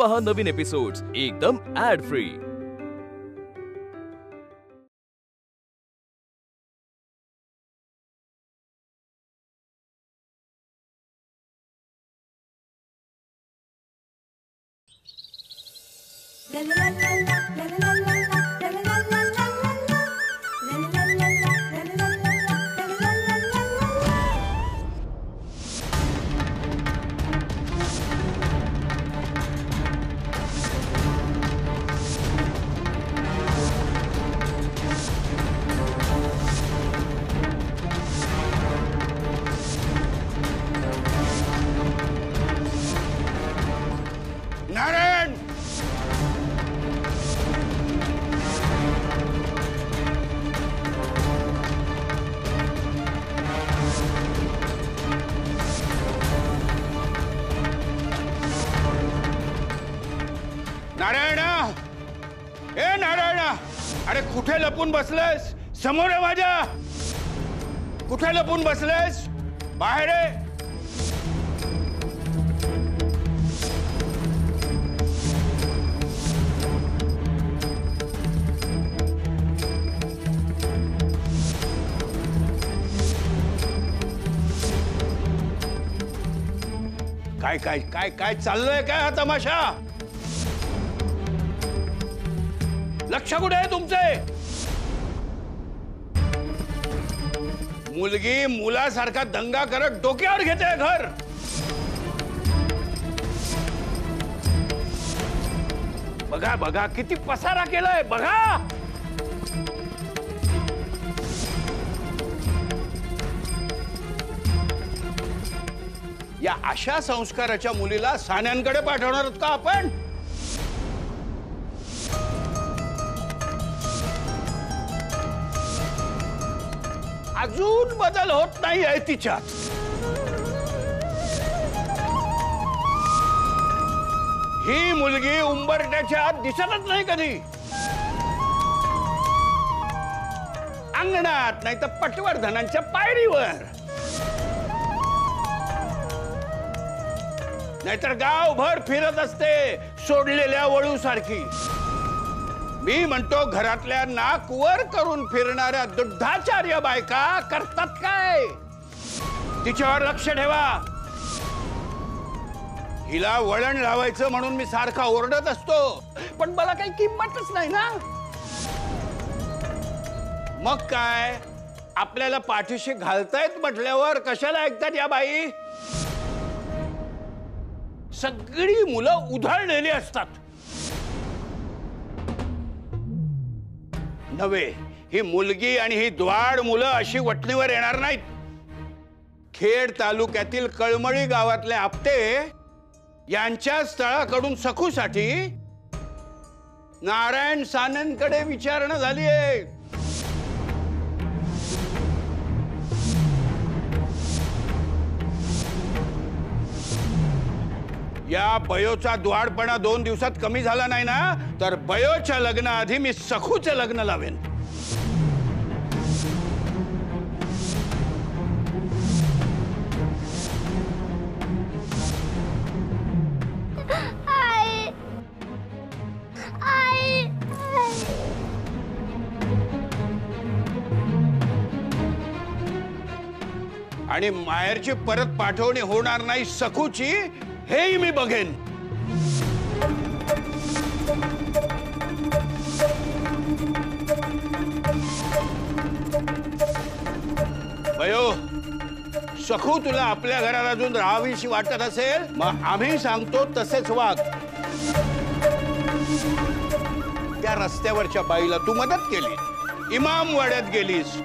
पहा नवीन एपिसोड्स एकदम add free. Narayan, Narayan, ए नारायण, अरे कुठे लपून बसलेस? समोर आहे माझ्या, कुठे लपून बसलेस? बाहेर आहे। काय काय काय काय चाललंय? काय हा तमाशा? लक्ष कुठे आहे तुमचे? मुलगी मुलासारखा दंगा करत डोक्यावर घेते घर। बघा बघा किती पसारा केलाय बघा। या अशा संस्काराच्या मुलीला सान्यांकडे पाठवणार आहोत का आपण? अजून बदल होत नाही आहे तिच्यात। ही मुलगी उंबरठ्याच्या आत दिसतच नाही कधी। अंगणात नाही तर पटवर्धनांच्या पायरीवर, नाहीतर गावभर फिरत असते सोडलेल्या वळू सारखी। मी म्हणतो घरातल्या नाक वर करून फिरणाऱ्या दुधाचार्य बायका करतात काय? तिच्यावर लक्ष ठेवा। हिला वळण लावायचं म्हणून मी सारखा ओरडत असतो, पण मला काही किंमतच नाही ना। मग काय, आपल्याला पाठीशी घालतायत म्हटल्यावर कशाला ऐकतात या बाई? सगळी मुलं उधळलेली असतात। नव्हे, ही मुलगी आणि ही द्वाड मुलं अशी वटणीवर येणार नाहीत। खेड तालुक्यातील कळमळी गावातले आपटे यांच्या स्थळाकडून सखूसाठी नारायण सानंकडे विचारणा झाली आहे। या बयोचा द्वाडपणा 2 दिवसात कमी झाला नाही ना, तर बयोच्या लग्नाआधी मी सखूचं लग्न लावेन। आणि माहेरची परत पाठवणी होणार नाही सखूची, हेही मी बघेन। बयो, सखू तुला आपल्या घरात अजून राहावीशी वाटत असेल, मग आम्ही सांगतो तसेच वाग। त्या रस्त्यावरच्या बाईला तू मदत केली, इमाम वाड्यात गेलीस,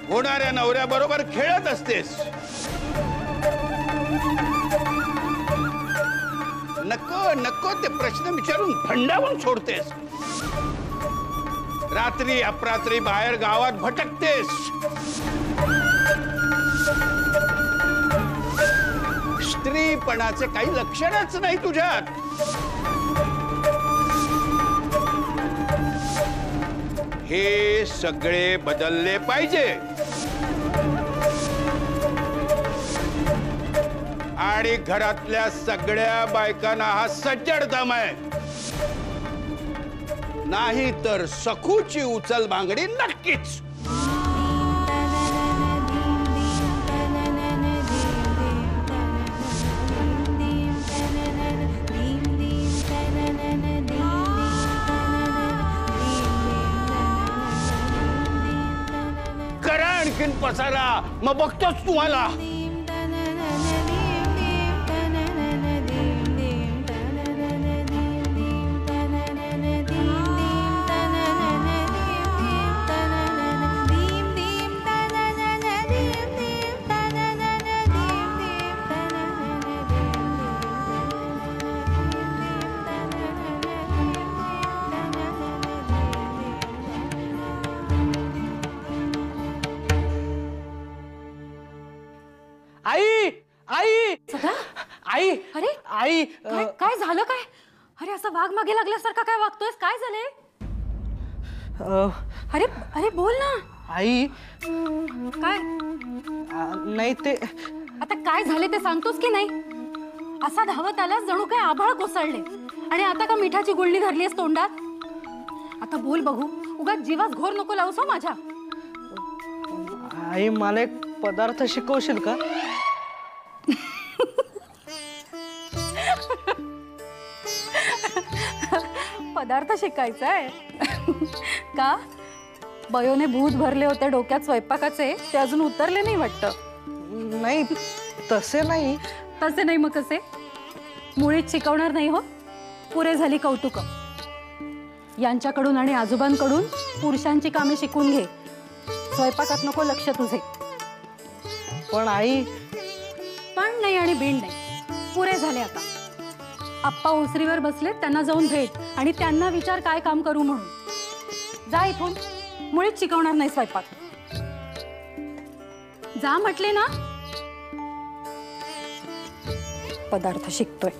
होणाऱ्या नवऱ्याबरोबर खेळत असतेस। नको नको ते प्रश्न विचारून भंडावून सोडतेस। रात्री अपरात्री बाहेर गावात भटकतेस। स्त्रीपणाचे काही लक्षणच नाही तुझ्यात। हे सगळे बदलले पाहिजे। आणि घरातल्या सगळ्या बायकांना हा सज्जड दम आहे. नाही तर सखूची उचल बांगडी नक्कीच. करा आणखीन पसारा, मग बघतोच तुम्हाला. आई आई सदा? आई अरे आई काय झालं काय? अरे असं वाघ मागे लागल्यासारखा काय वागतोयस? काय झालंय? अरे अरे बोल ना. आई काय नाही ते आता काय झाले ते सांगतोस की नाही? असा धावत आलास जणू काय आभाळ कोसळले आणि आता का मिठाची गुळणी धरलीस तोंडात? आता बोल बघू, उगाच जीवास घोर नको लावूस हो माझ्या. आई मला एक पदार्थ शिकवशील का? पदार्थ शिकायचाय का? बयोने भूत भरले होते डोक्यात स्वयंपाकाचे, ते अजून उतरले नाही वाटतं. नाही तसे नाही. तसे नाही मग कसे? मुळीच शिकवणार नाही हो. पुरे झाली कौतुक. यांच्याकडून आणि आजोबांकडून पुरुषांची कामे शिकून घे. स्वयंपाकात नको लक्ष तुझे. पण आई पण नाही आणि बीण नाही. पुरे झाले आता. आप्पा ओसरीवर बसले, त्यांना जाऊन भेट आणि त्यांना विचार काय काम करू म्हणून. जा इथून. मुळीच शिकवणार नाही स्वयंपाक. जा म्हटले ना. पदार्थ शिकतोय.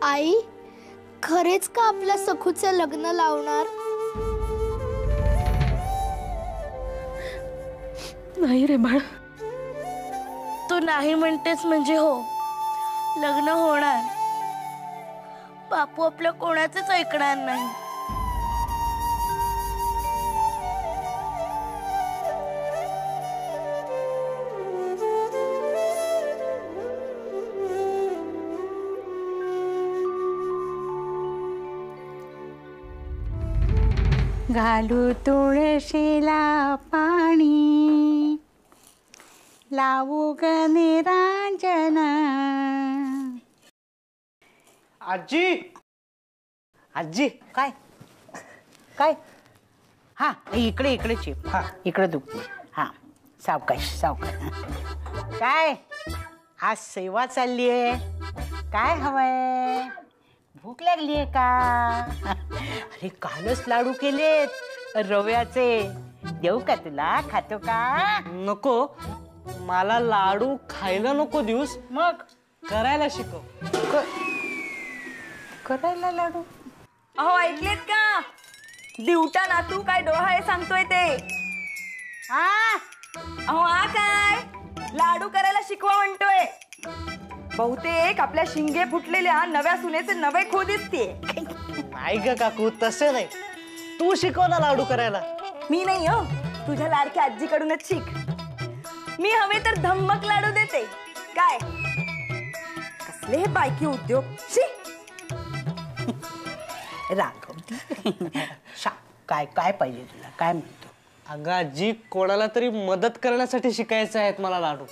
आई खरेच का आपल्या सखूचं लग्न लावणार? नाही रे बाळ. तू नाही म्हणतेस म्हणजे हो, लग्न होणार. बापू आपलं कोणाचंच ऐकणार नाही. घालू तुळशीला पाणी, लावू ग निरांजन. आजी आजी काय काय? हा इकडे इकडे चिप. हा इकडे दुखते. हा सावकाश सावकाश. काय आज सेवा चालली आहे? काय हवंय? भूक लागली आहे का? अरे कालच लाडू केलेत रव्याचे. देऊ का तुला? खातो का? नको. मला लाडू खायला नको देऊस, मग करायला शिकव. करायला लाडू? अहो ऐकलेत का? दिवटा नातू काय डोहाळे सांगतोय ते. हा अहो काय लाडू करायला शिकवा म्हणतोय. बहुतेक आपल्या शिंगे फुटलेल्या नव्या सुनेचे नवे खो दिसते. नाही ग काकू, तसे नाही. तू शिकव ना लाडू करायला. मी नाही हो, तुझ्या लाडक्या आजीकडूनच शिक. मी हवे तर धम्मक लाडू देते. काय कसले हे बायकी उद्योग. शी राघवती. काय काय पाहिजे तुला, काय म्हणतो? अगं आजी, कोणाला तरी मदत करण्यासाठी शिकायचं आहेत मला लाडू.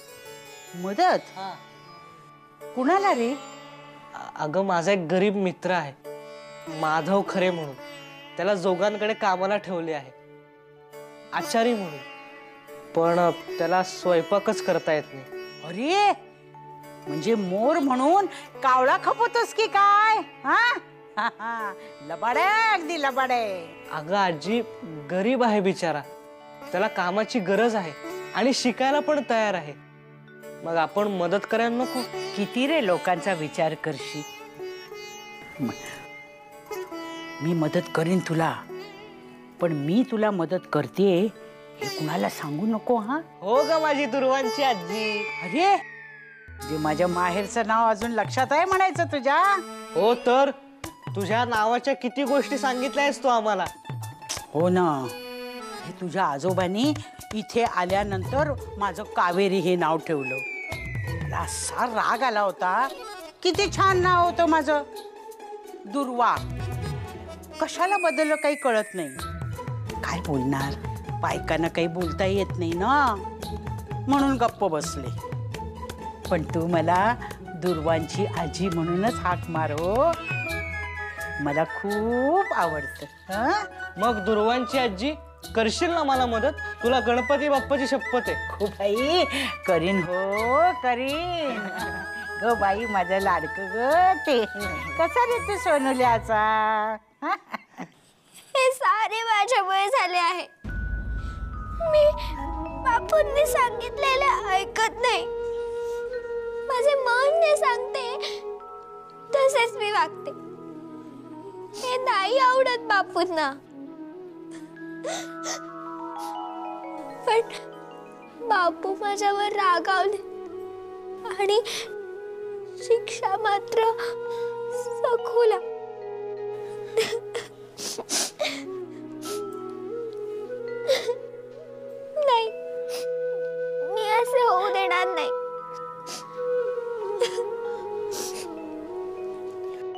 मदत? हा. कुणाला रे? अगं माझा एक गरीब मित्र आहे, माधव खरे म्हणून. त्याला जोगांकडे कामाला ठेवले आहे, आचारी म्हणून. पण त्याला स्वयंपाकच करता येत नाही. अरे म्हणजे मोर म्हणून कावळा खपवतोस की काय? हा लबाड आहे, अगदी लबाड आहे. अगं आजी, गरीब आहे बिचारा, त्याला कामाची गरज आहे आणि शिकायला पण तयार आहे. मग आपण मदत करायला नको? किती रे लोकांचा विचार करशील. मी मदत करीन तुला, पण मी तुला मदत करते हे कुणाला सांगू नको. हा हो ग माझी दुर्वांची आजी. अरे जे माझ्या माहेरचं नाव अजून लक्षात आहे म्हणायचं तुझ्या? हो तर तुझ्या नावाच्या किती गोष्टी सांगितल्यास तू आम्हाला. हो ना, हे तुझ्या आजोबांनी इथे आल्यानंतर माझं कावेरी हे नाव ठेवलं. मला असा राग आला होता. किती छान नाव होतं माझं, दुर्वा. कशाला बदललं काही कळत नाही. काय बोलणार, बायकांना काही बोलता येत नाही ना, म्हणून गप्प बसले. पण तू मला दुर्वांची आजी म्हणूनच हाक मार. हो, मला खूप आवडतं. मग दुर्वांची आजी, करशील ना मला मदत? तुला गणपती बाप्पाची शपथ आहे. खूप आई करीन. हो करीन ग बाई, माझं लाडक ग ते. कसा रे तू सोनुल्याचा? हे सारे माझ्यामुळे झाले आहे. मी बापूंनी सांगितलेले ऐकत नाही. माझे मन जे सांगते तसेच मी वागते. हे नाही आवडत बापूंना. पण बापू माझ्यावर रागावले आणि शिक्षा मात्र सखूला. नाही, मी असे होऊ देणार नाही.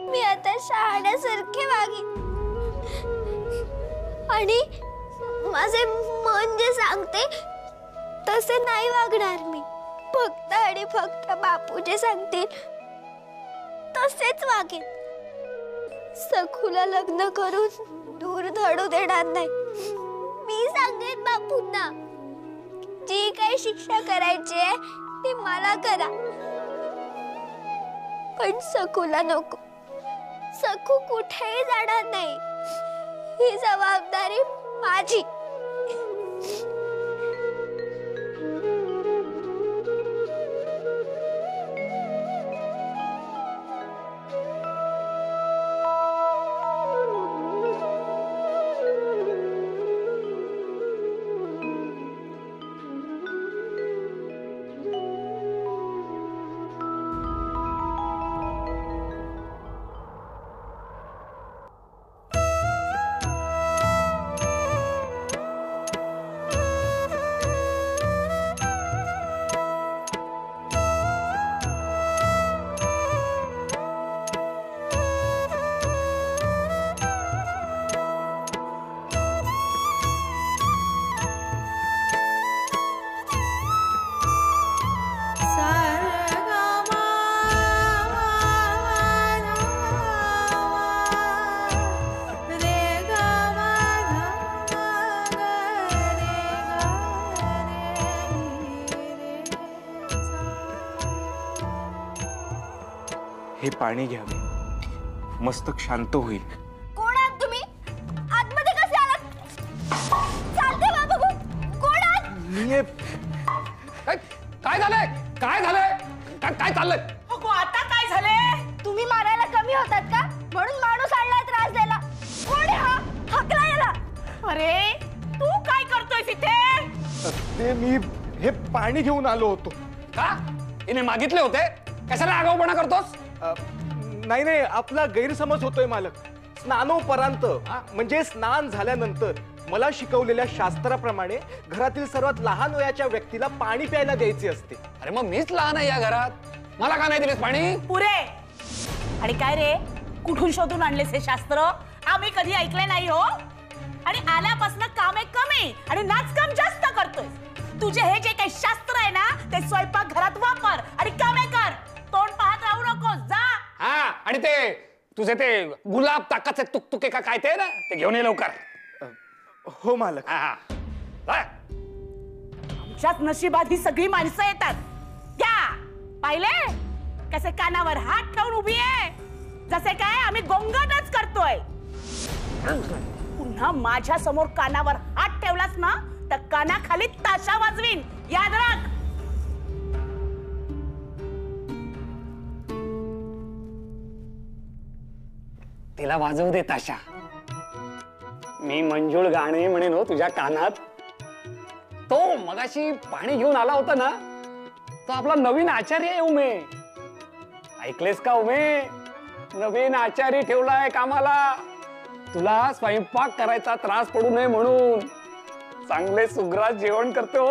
मी आता शहाण्यासारखे वागेन आणि माझे मन जे सांगते तसे नाही वागणार मी. फक्त आणि फक्त बापू जे सांगतील तसेच वागेन. सखूला लग्न करून दूर धडू देणार नाही. मी सांगेन बापूंना, जी काही शिक्षा करायची आहे ती मला करा, पण सखूला नको. सखू कुठेही जाणार नाही. ही जबाबदारी माझी. हे पाणी घ्यावे, मस्तक शांत होईल. कोण आहात तुम्ही? आतमध्ये कसे आलात? चालते बाबू. कोण आहात? मी काय झालंय? काय झालंय? काय चाललंय? आता काय झाले? तुम्ही मारायला कमी होतात का? म्हणून माणूस आणलाय त्रास द्यायला. कोण आहे हा? हकला याला. अरे तू काय करतोय तिथे? ते मी हे पाणी घेऊन आलो होतो. का? इने मागितले होते? कशाला आगाऊपणा करतोस? नाही नाही, आपला गैरसमज होतोय मालक. स्नानोपरांत म्हणजे स्नान झाल्यानंतर मला शिकवलेल्या शास्त्राप्रमाणे घरातील सर्वात लहान वयाच्या व्यक्तीला पाणी प्यायला द्यायचे असते. अरे मग मीच लहान आहे या घरात, मला का नाही दिलेस पाणी? पुरे. आणि काय रे, कुठून शोधून आणलेस हे शास्त्र? आम्ही कधी ऐकले नाही हो. आणि आल्यापासून कामे कमी आणि नाचकाम जास्त करतोय. तुझे हे जे काही शास्त्र आहे ना ते स्वयंपाक घरात वापर आणि कामे कर. तोंड पाहत राहू नको, जा. हा, आणि ते तुझे ते गुलाब ताकाचे तुकतुके का काय ते ना, ते घेऊन ये लवकर. हो मालक. आमच्याच नशिबात ही सगळी माणसं येतात. क्या पाहिले कसे कानावर हात ठेवून उभी आहे, जसे काय आम्ही गोंगाटच करतोय. पुन्हा माझ्या समोर कानावर हात ठेवलास ना तर कानाखाली ताशा वाजवीन, याद राख. तिला वाजवू दे ताशा. मी मंजूळ गाणे म्हणेन हो तुझ्या कानात. तो मगाशी पाणी घेऊन आला होता ना, तो आपला नवीन आचार्य आहे उमे. ऐकलेस का उमे? नवीन आचार्य ठेवलाय कामाला. तुला स्वयंपाक करायचा त्रास पडू नये म्हणून. चांगले सुग्रास जेवण करतो.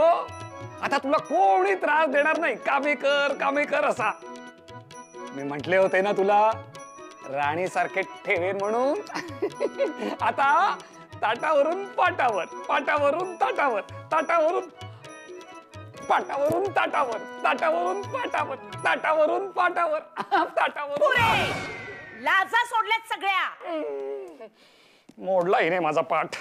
आता तुला कोणी त्रास देणार नाही. कामे कर असा. मी म्हटले होते ना तुला राणी सारखे ठेवेन म्हणून. आता ताटावरून पाटावर, पाटावरून ताटावर, ताटावरून पाटावरून ताटावर, ताटावरून पाटावर, ताटावरून पाटावर, ताटावरून. लाजा सोडल्यात सगळ्या. मोडला हिने माझा पाठ.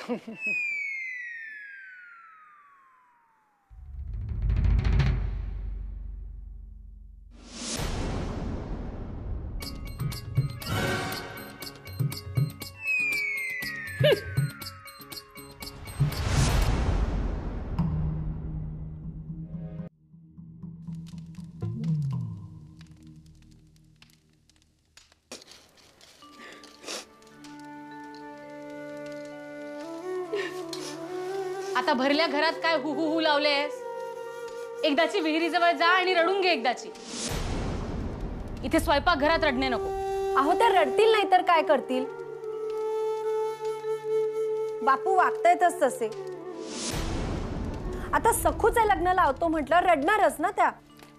आता भरल्या घरात काय हु हु हु लावलेस? एकदाची विहिरीजवळ जा आणि रडून घे एकदाची. इथे स्वयंपाक घरात रडणे नको. अहो त्या रडतील नाही तर काय करतील? बापू वागतायतच तसे. आता सखूचे लग्न लावतो म्हटलं रडणारच ना त्या.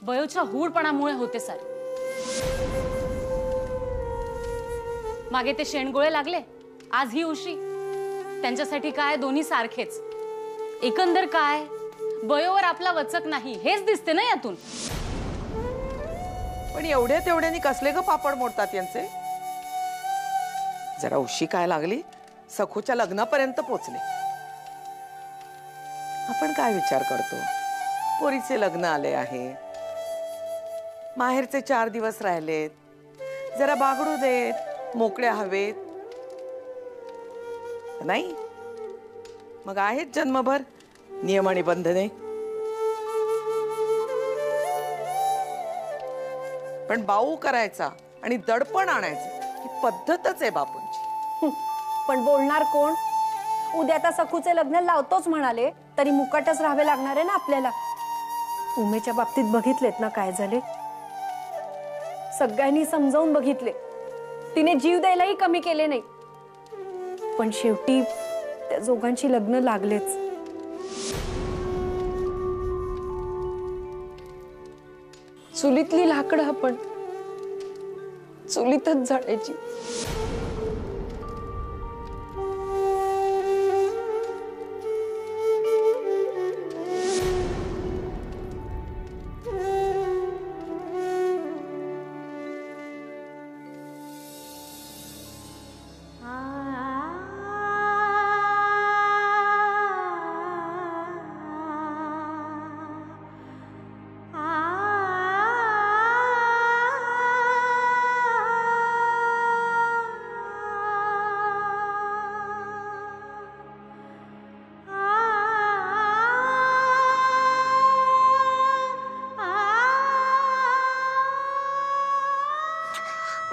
बयोच्या हूडपणामुळे होते सारे. मागे ते शेणगोळे लागले, आज ही उशी. त्यांच्यासाठी काय दोन्ही सारखेच. एकंदर काय बयोवर आपला वचक नाही हेच दिसते ना यातून. पण एवढ्या तेवढ्यानी कसले ग पापड मोडतात यांचे. जरा उशी काय लागली, सखूच्या लग्नापर्यंत पोचले. आपण काय विचार करतो, पोरीचे लग्न आले आहे, माहेरचे 4 दिवस राहिलेत, जरा बागडू देत, मोकळ्या हवेत. नाही मग आहेत जन्मभर नियम आणि बंधने. पण बाऊ करायचा आणि दडपण आणायचं ही पद्धतच आहे बापूंची. पण बोलणार कोण? उद्या आता सखूचे लग्न लावतोच म्हणाले तरी मुकाटच राहावे लागणार आहे ना आपल्याला. उमेच्या बाबतीत बघितलेत ना काय झाले. सगळ्यांनी समजावून बघितले, तिने जीव द्यायलाही कमी केले नाही. पण शेवटी त्या दोघांची लग्न लागलेच. चुलीतली लाकडं आपण चुलीतच जाळायची.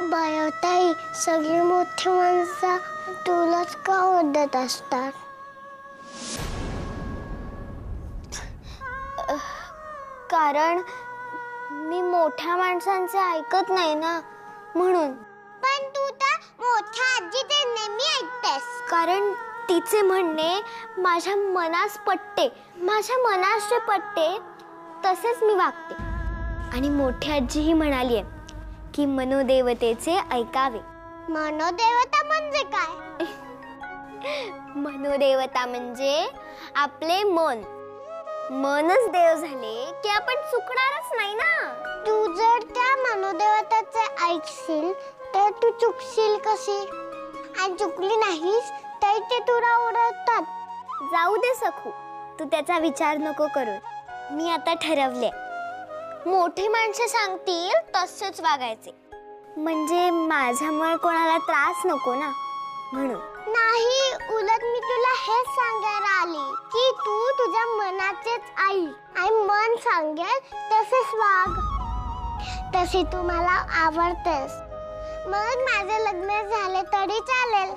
बायोताई, सगळी मोठी माणसं तुलाच का ओरडत असतात? कारण मी मोठ्या माणसांचे ऐकत नाही ना म्हणून. पण तू तर मोठ्या आजीचे नेहमी ऐकतेस. कारण तिचे म्हणणे माझ्या मनास पटते. माझ्या मनास जे पटते तसेच मी वागते. आणि मोठी आजीही म्हणाली आहे की मनोदेवतेचे ऐकावे. मनोदेवता म्हणजे काय? मनोदेवता म्हणजे आपले मन. मनच देव झाले की आपण चुकणारच नाही ना. तू जर त्या मनोदेवताचे ऐकशील तर तू चुकशील कशी? आणि चुकली नाहीस तर ते तुला ओरडतात. जाऊ दे सखू, तू त्याचा विचार नको करू. मी आता ठरवले, मोठी माणसं सांगतील तसेच वागायचे. म्हणजे माझ्यामुळे कोणाला त्रास नको ना, म्हणून. नाही, उलट मी तुला हेच सांगायला आली की तू तुझ्या मनाचेच ऐक आणि मन सांगेल तसेच वाग. तसे तू मला आवडतेस, मग माझे लग्न झाले तरी चालेल.